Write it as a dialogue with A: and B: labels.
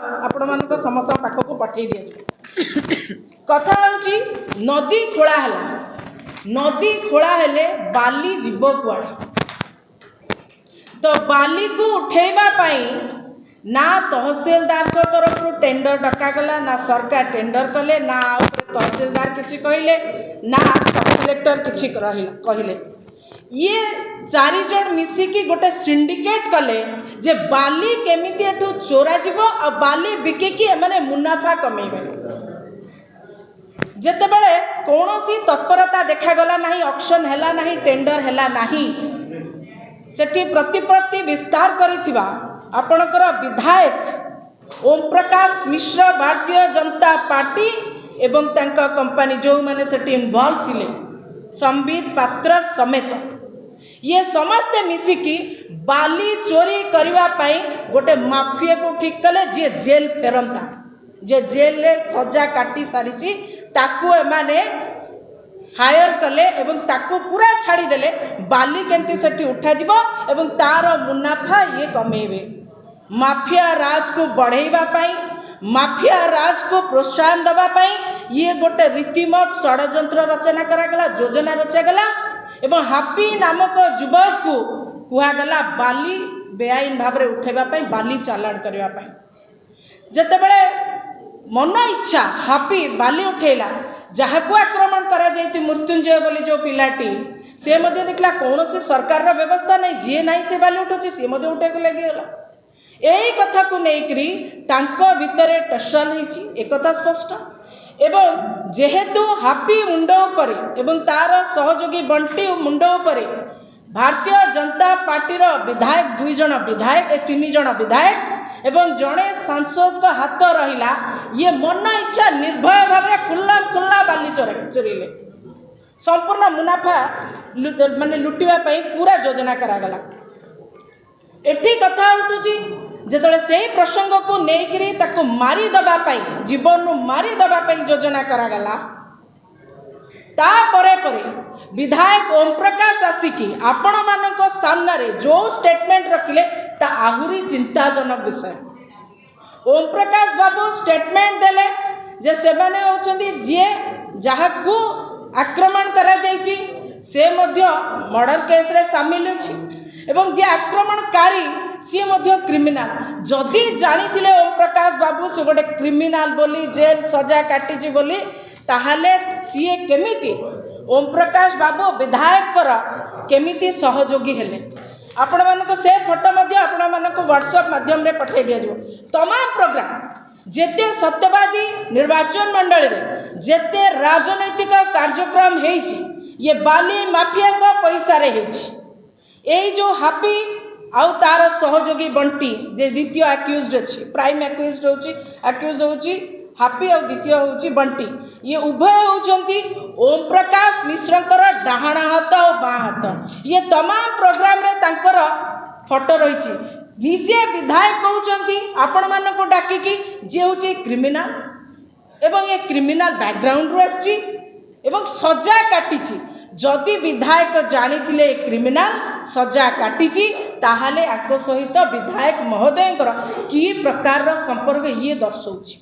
A: आपण मान समस्त पाख को पठे दिया कथा हूँ नदी खोला है नदी खोला हेले बाली जीव कुआड़े तो बाली को उठेबा पाई ना तहसीलदार को तरफ टेंडर डकागला ना सरकार टेंडर कले ना तहसीलदार किसी कहले ना सब कलेक्टर किसी कहले ये चारि जन मिसिकी गोटे सिंडिकेट कले जे बाली केमिति एठू चोरा जीवो आ बाली बिकिकी एमाने मुनाफा कमेइबे जेते बेले कोनोसी तत्परता देखागला नाही ऑक्शन हैला नाही टेंडर हैला नाही सेठी प्रतिप्रति विस्तार करिथिबा आपणकर विधायक ओम प्रकाश मिश्र भारतीय जनता पार्टी एवं तांका कंपनी जो माने सेठी इन्वॉल्व थिले संबित पात्र समेत ये समस्ते मिसिकी बाली चोरी करबा पई गोटे माफिया को ठीक कले जे जेल फेरंता जे जेल रे सजा काटी सारिची ताकू एमाने हायर कले एवं ताकू पूरा छाड़ी देले बाली केंती सेठी उठा जीवो एवं तार मुनाफा ये कमेबे माफिया राज को बढ़ेबा पई माफिया राज को प्रोत्साहन दबा पई ये गोटे रीतिमत षड्यंत्र रचना करागला योजना रचागला एवं हापी नामक युवक को कुहागला बाली बेआईन भाव में उठेबा पई बाली चालान करबा पई जेते बेले मन इच्छा हापी बाली उठेला जहाँ को आक्रमण करा जाइति मृत्युंजय बोली जो पिलाटी से मध्य देखला कौन से सरकार रा व्यवस्था नहीं जी नहीं से बाली उठुची से मध्य उठे को लगी गला यही कथा को लेकरी तांको भितरे टसल हिची एक कथा स्पष्ट एवं जेहेतु हापी मुंड उपरे एवं तार सहयोगी बंटी मुंड उपरे भारतीय जनता पार्टी विधायक 2 जन विधायक 3 जन विधायक एवं जड़े सांसद का हाथ रहिला ये मन इच्छा निर्भय भाव में खुल्ला बाली चोरीले संपूर्ण मुनाफा माने लुटिबा पई पूरा योजना करागला एठी कथा उठुची जेतले सेही प्रसंग को नेकरी ताको मारी दबा पाई जीवन नु मारी दबा पाई योजना करागला ता परे परे विधायक ओम प्रकाश आसिकी आपण मानक सामने रे जो स्टेटमेंट रखिले ता आहुरी चिंताजनक विषय ओम प्रकाश बाबू स्टेटमेंट देले जे सेमाने होचंदी जे जहाकू आक्रमण करा जायची से मध्य मर्डर केस रे शामिल अछि एवं जे आक्रमणकारी सी मध्य क्रिमिनाल जदि जानिथिले ओम प्रकाश बाबू से गोटे क्रिमिनाल बोली जेल सजा काटिची बोली ताहाले सीए केमिति ओम प्रकाश बाबू विधायक केमिति सहयोगी हेले आपण मानको से फोटो मध्य आपण मानको व्हाट्सएप माध्यम रे पठे दिया जो तमाम प्रोग्राम जेते सत्यवादी निर्वाचन मंडल रे जेते राजनैतिक कार्यक्रम हेछि ये बाली माफिया को पैसा रे हेछि एई जो हापी आउ तार सहयोगी बंटी जे द्वितीय अक्यूज्ड अछि प्राइम अक्यूज्ड होछि हापी और द्वितीय होछि बंटी ये उभय होचंती ओम प्रकाश मिश्रकर डाहाणा हाथ और बाँ हाथ ये तमाम प्रोग्राम रे तांकर फोटो रही निजे विधायक कहउचंती आपण मानको को डाकिकी जे होछि क्रिमिनल एवं ये क्रिमिनल बैकग्राउंड रो आछि एवं सजा काटिची जदि विधायक जानिथिले क्रिमिनल सजा काटिची ताहाले आको सहित विधायक महोदयଙ୍କର कि प्रकार संपर्क ये दर्शाउछि।